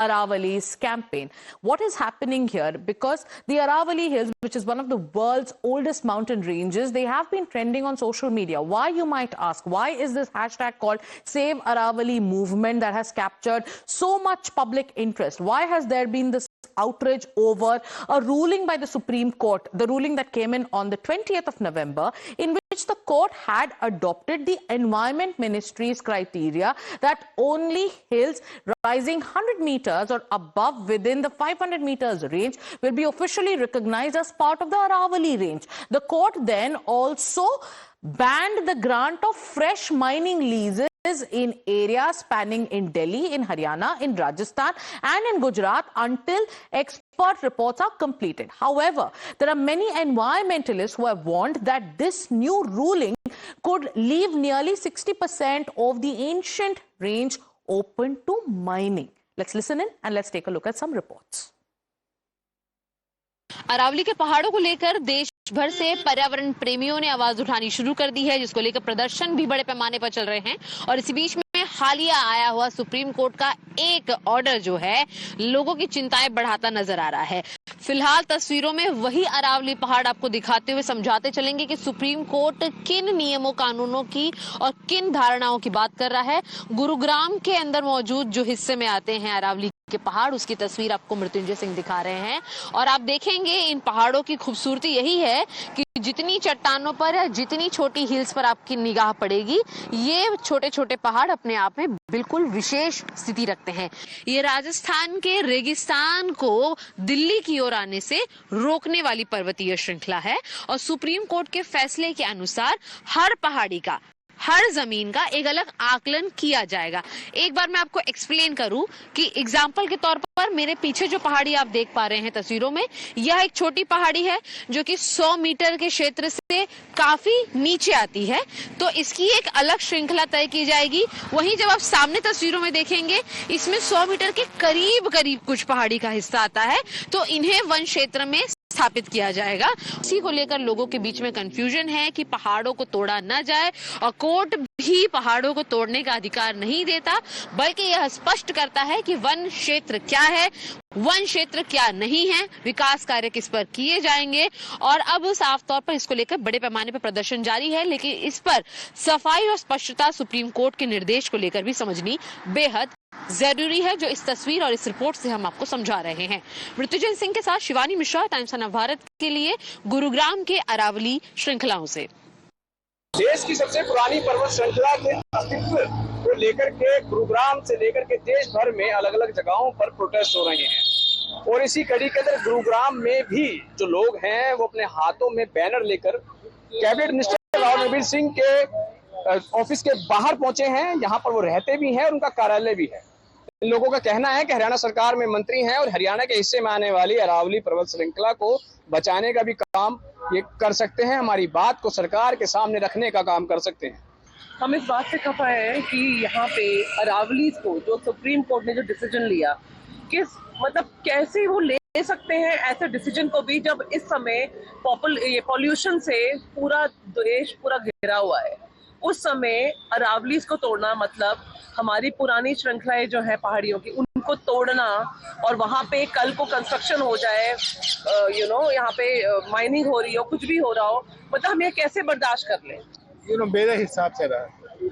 Aravali's campaign. What is happening here? Because the Aravali Hills, which is one of the world's oldest mountain ranges, they have been trending on social media. Why, you might ask? Why is this hashtag called Save Aravali movement that has captured so much public interest? Why has there been this outrage over a ruling by the Supreme Court, the ruling that came in on the 20th of November, in which the court had adopted the Environment Ministry's criteria that only hills rising 100 meters or above within the 500 meters range will be officially recognized as part of the Aravali range. The court then also banned the grant of fresh mining leases in areas spanning in Delhi, in Haryana, in Rajasthan and in Gujarat until expert reports are completed. However, there are many environmentalists who have warned that this new ruling could leave nearly 60% of the ancient range open to mining. Let's listen in and let's take a look at some reports. Aravalli के पहाड़ों को लेकर देश भर से पर्यावरण प्रेमियों ने आवाज उठानी शुरू कर दी है, जिसको लेकर प्रदर्शन भी बड़े पैमाने पर चल रहे हैं। और इसी बीच में हालिया आया हुआ सुप्रीम कोर्ट का एक ऑर्डर जो है लोगों की चिंताएं बढ़ाता नजर आ रहा है। फिलहाल तस्वीरों में वही अरावली पहाड़ आपको दिखाते हुए समझाते चलेंगे कि सुप्रीम कोर्ट किन नियमों कानूनों की और किन धारणाओं की बात कर रहा है। गुरुग्राम के अंदर मौजूद जो हिस्से में आते हैं अरावली के पहाड़, उसकी तस्वीर आपको मृत्युंजय सिंह दिखा रहे हैं। और आप देखेंगे इन पहाड़ों की खूबसूरती यही है कि जितनी चट्टानों पर या जितनी छोटी हिल्स पर आपकी निगाह पड़ेगी, ये छोटे छोटे पहाड़ अपने आप में बिल्कुल विशेष स्थिति रखते हैं। ये राजस्थान के रेगिस्तान को दिल्ली की ओर आने से रोकने वाली पर्वतीय श्रृंखला है और सुप्रीम कोर्ट के फैसले के अनुसार हर पहाड़ी का, हर जमीन का एक अलग आकलन किया जाएगा। एक बार मैं आपको एक्सप्लेन करूं कि एग्जाम्पल के तौर पर मेरे पीछे जो पहाड़ी आप देख पा रहे हैं तस्वीरों में, यह एक छोटी पहाड़ी है जो कि 100 मीटर के क्षेत्र से काफी नीचे आती है, तो इसकी एक अलग श्रृंखला तय की जाएगी। वहीं जब आप सामने तस्वीरों में देखेंगे, इसमें 100 मीटर के करीब करीब कुछ पहाड़ी का हिस्सा आता है, तो इन्हें वन क्षेत्र में स्थापित किया जाएगा। इसी को लेकर लोगों के बीच में कंफ्यूजन है कि पहाड़ों को तोड़ा न जाए और कोर्ट भी पहाड़ों को तोड़ने का अधिकार नहीं देता, बल्कि यह स्पष्ट करता है कि वन क्षेत्र क्या है, वन क्षेत्र क्या नहीं है, विकास कार्य किस पर किए जाएंगे। और अब साफ तौर पर इसको लेकर बड़े पैमाने पर प्रदर्शन जारी है, लेकिन इस पर सफाई और स्पष्टता सुप्रीम कोर्ट के निर्देश को लेकर भी समझनी बेहद जरूरी है, जो इस तस्वीर और इस रिपोर्ट से हम आपको समझा रहे हैं। मृत्युंजय सिंह के साथ शिवानी मिश्रा, टाइम्स ऑफ भारत के लिए गुरुग्राम के अरावली श्रृंखलाओं से। देश की सबसे पुरानी पर्वत श्रृंखला के अस्तित्व को लेकर के गुरुग्राम से लेकर के देश भर में अलग अलग जगहों पर प्रोटेस्ट हो रहे हैं और इसी कड़ी के अंदर गुरुग्राम में भी जो लोग हैं वो अपने हाथों में बैनर लेकर कैबिनेट मिनिस्टर राव नरबीर सिंह के ऑफिस के बाहर पहुंचे हैं। यहाँ पर वो रहते भी हैं और उनका कार्यालय भी है। इन लोगों का कहना है कि हरियाणा सरकार में मंत्री हैं और हरियाणा के हिस्से में आने वाली अरावली पर्वत श्रृंखला को बचाने का भी काम ये कर सकते हैं, हमारी बात को सरकार के सामने रखने का काम कर सकते हैं। हम इस बात से खफा है कि यहाँ पे अरावली को जो सुप्रीम कोर्ट ने जो डिसीजन लिया, किस मतलब कैसे वो ले सकते हैं ऐसे डिसीजन को भी, जब इस समय पॉल्यूशन से पूरा देश पूरा घिरा हुआ है। उस समय अरावली को तोड़ना मतलब हमारी पुरानी श्रृंखलाएं जो है पहाड़ियों की, उनको तोड़ना और वहां पे कल को कंस्ट्रक्शन हो जाए, यहाँ पे माइनिंग हो रही हो, कुछ भी हो रहा हो, मतलब हम ये कैसे बर्दाश्त कर लें। मेरे हिसाब से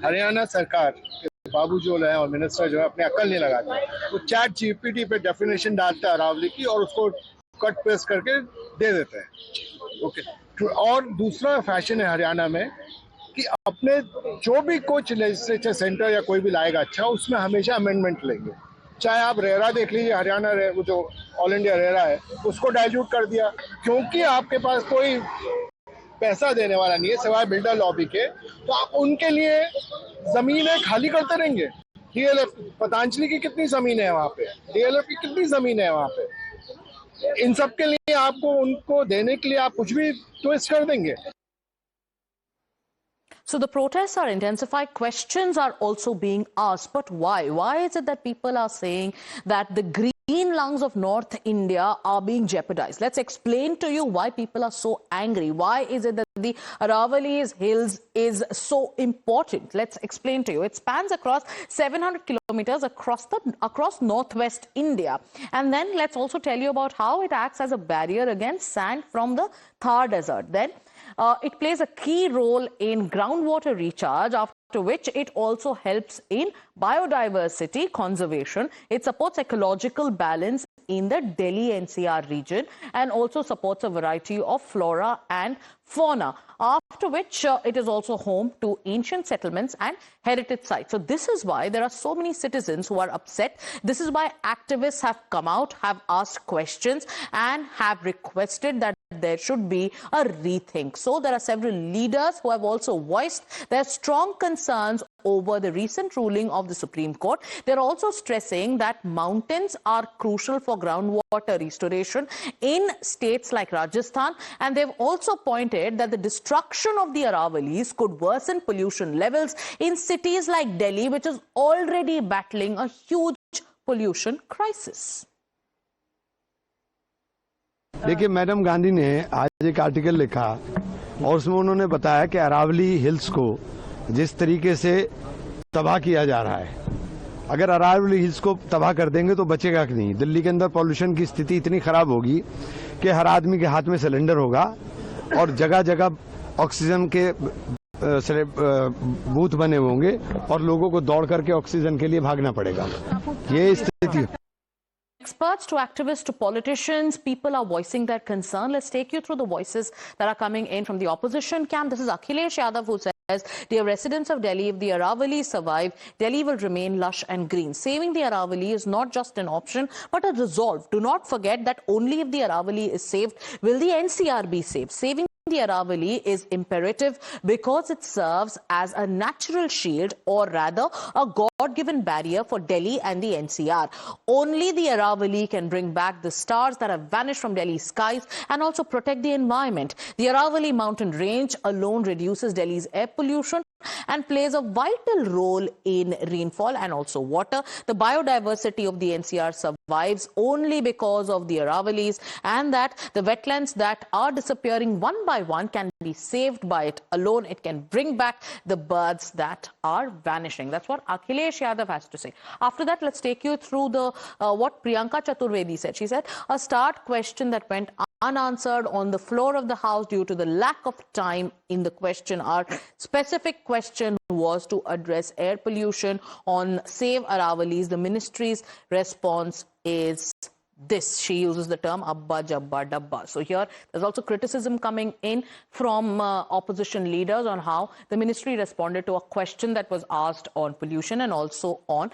हरियाणा सरकार के बाबू जो है और मिनिस्टर जो है अपने अकल नहीं लगाते, वो चैट जीपीटी पे डेफिनेशन डालते हैं अरावली की और उसको कट पेस्ट करके दे देते हैं। ओके, और दूसरा फैशन है हरियाणा में कि अपने जो भी कुछ लेजिस्लेचर सेंटर या कोई भी लाएगा अच्छा, उसमें हमेशा अमेंडमेंट लेंगे। चाहे आप रेरा देख लीजिए, हरियाणा वो जो ऑल इंडिया रेरा है उसको डाइल्यूट कर दिया, क्योंकि आपके पास कोई पैसा देने वाला नहीं है सिवाय बिल्डर लॉबी के, तो आप उनके लिए जमीनें खाली करते रहेंगे। डीएलएफ पतंजलि की कितनी जमीन है वहाँ पे, डीएलएफ की कितनी जमीन है वहाँ पे, इन सब के लिए आपको उनको देने के लिए आप कुछ भी ट्विस्ट कर देंगे। So the protests are intensified. Questions are also being asked. But why? Why is it that people are saying that the green lungs of North India are being jeopardized? Let's explain to you why people are so angry. Why is it that the Aravalli Hills is so important? Let's explain to you. It spans across 700 kilometers across northwest India. And then let's also tell you about how it acts as a barrier against sand from the Thar Desert. Then it plays a key role in groundwater recharge, after which it also helps in biodiversity conservation. It supports ecological balance in the Delhi NCR region and also supports a variety of flora and fauna, after which it is also home to ancient settlements and heritage sites. So this is why there are so many citizens who are upset. This is why activists have come out, have asked questions and have requested that there should be a rethink. So there are several leaders who have also voiced their strong concerns over the recent ruling of the Supreme Court. They're also stressing that mountains are crucial for groundwater restoration in states like Rajasthan, and they've also pointed that the destruction of the Aravallis could worsen pollution levels in cities like Delhi, which is already battling a huge pollution crisis. देखिए, madam Gandhi ने आज एक article लिखा और उसमें उन्होंने बताया कि अरावली हिल्स को जिस तरीके से तबाह किया जा रहा है, अगर अरावली हिल्स को तबाह कर देंगे तो बचेगा कि नहीं। दिल्ली के अंदर पॉल्यूशन की स्थिति इतनी खराब होगी कि हर आदमी के हाथ में सिलेंडर होगा और जगह जगह ऑक्सीजन के बूथ बने होंगे और लोगों को दौड़ करके ऑक्सीजन के लिए भागना पड़ेगा। ये स्थिति। Experts to activists to politicians, people are voicing their concern. Let's take you through the voices that are coming in from the opposition camp. This is Akhilesh Yadav, who says, "Dear residents of Delhi, if the Aravalli survive, Delhi will remain lush and green. Saving the Aravalli is not just an option, but a resolve. Do not forget that only if the Aravalli is saved will the NCR be saved. Saving the Aravalli is imperative because it serves as a natural shield, or rather a God-given barrier for Delhi and the NCR. Only the Aravalli can bring back the stars that have vanished from Delhi's skies and also protect the environment. The Aravalli mountain range alone reduces Delhi's air pollution and plays a vital role in rainfall and also water. The biodiversity of the NCR survives only because of the Aravallis, and that the wetlands that are disappearing one by one can be saved by it alone. It can bring back the birds that are vanishing." That's what Akhilesh Yadav has to say. After that, let's take you through the what Priyanka Chaturvedi said. She said a start question that went unanswered on the floor of the House due to the lack of time in the question. Our specific question was to address air pollution on Save Aravallis. The ministry's response is this. She uses the term Abba Jabba Dabba. So here there's also criticism coming in from opposition leaders on how the ministry responded to a question that was asked on pollution and also on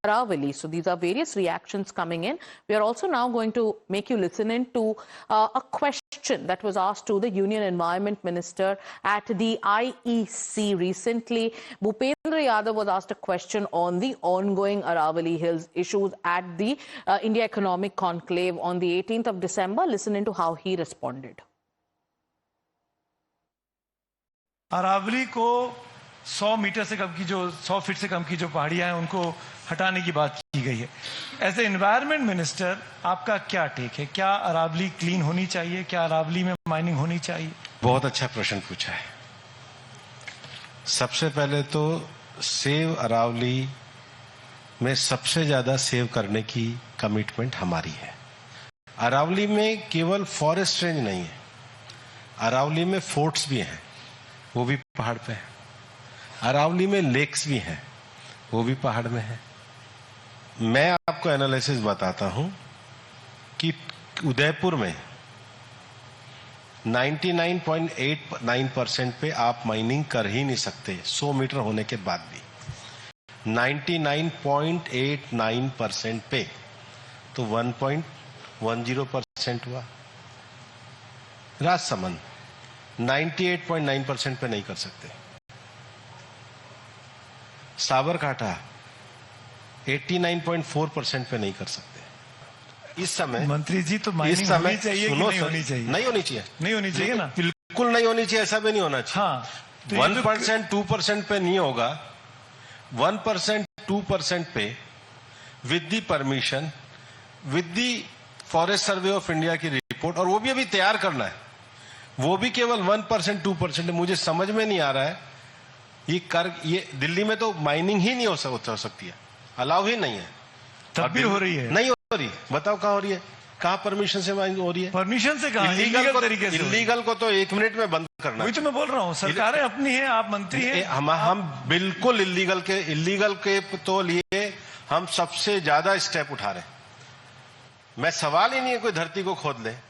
Aravalli. So these are various reactions coming in. We are also now going to make you listen in to a question that was asked to the Union Environment Minister at the IEC recently. Bhupendra Yadav was asked a question on the ongoing Aravalli Hills issues at the India Economic Conclave on the 18th of December. Listen in to how he responded. Aravalli को 100 metre से कम की जो 100 feet से कम की जो पहाड़ियां हैं उनको हटाने की बात की गई है। एज ए एनवायरमेंट मिनिस्टर आपका क्या टेक है? क्या अरावली क्लीन होनी चाहिए? क्या अरावली में माइनिंग होनी चाहिए? बहुत अच्छा प्रश्न पूछा है। सबसे पहले तो सेव अरावली में सबसे ज्यादा सेव करने की कमिटमेंट हमारी है। अरावली में केवल फॉरेस्ट रेंज नहीं है, अरावली में फोर्ट्स भी हैं, वो भी पहाड़ पे है। अरावली में लेक्स भी हैं, वो भी पहाड़ में है। मैं आपको एनालिसिस बताता हूं कि उदयपुर में 99.89% पे आप माइनिंग कर ही नहीं सकते 100 मीटर होने के बाद भी। 99.89% पे तो 1.10% हुआ। राजसमंद 98.9% पे नहीं कर सकते। साबरकांठा 89.4% पे नहीं कर सकते। इस समय मंत्री जी तो माइनिंग होनी चाहिए कि नहीं होनी चाहिए? नहीं होनी चाहिए, नहीं होनी चाहिए ना, बिल्कुल नहीं होनी चाहिए, ऐसा भी नहीं होना चाहिए। हाँ, तो ये तो 1% 2% पे नहीं होगा, 1% 2% पे with the permission, with the forest survey of India की रिपोर्ट, और वो भी अभी तैयार करना है, वो भी केवल 1% 2% है। मुझे समझ में नहीं आ रहा है ये दिल्ली में तो माइनिंग ही नहीं हो सकती है, अलाउ ही नहीं है। तब भी हो रही है? नहीं हो रही, बताओ कहाँ हो रही है, कहाँ परमिशन से माइनिंग हो रही है? परमिशन से कहाँ? इलीगल तरीके से? इलीगल को तो 1 मिनट में बंद करना। वही तो मैं बोल रहा हूँ, सरकारें अपनी हैं, आप मंत्री हैं। हम बिल्कुल इलीगल के तो लिए हम सबसे ज्यादा स्टेप उठा रहे हैं। मैं सवाल ही नहीं है कोई धरती को खोद ले,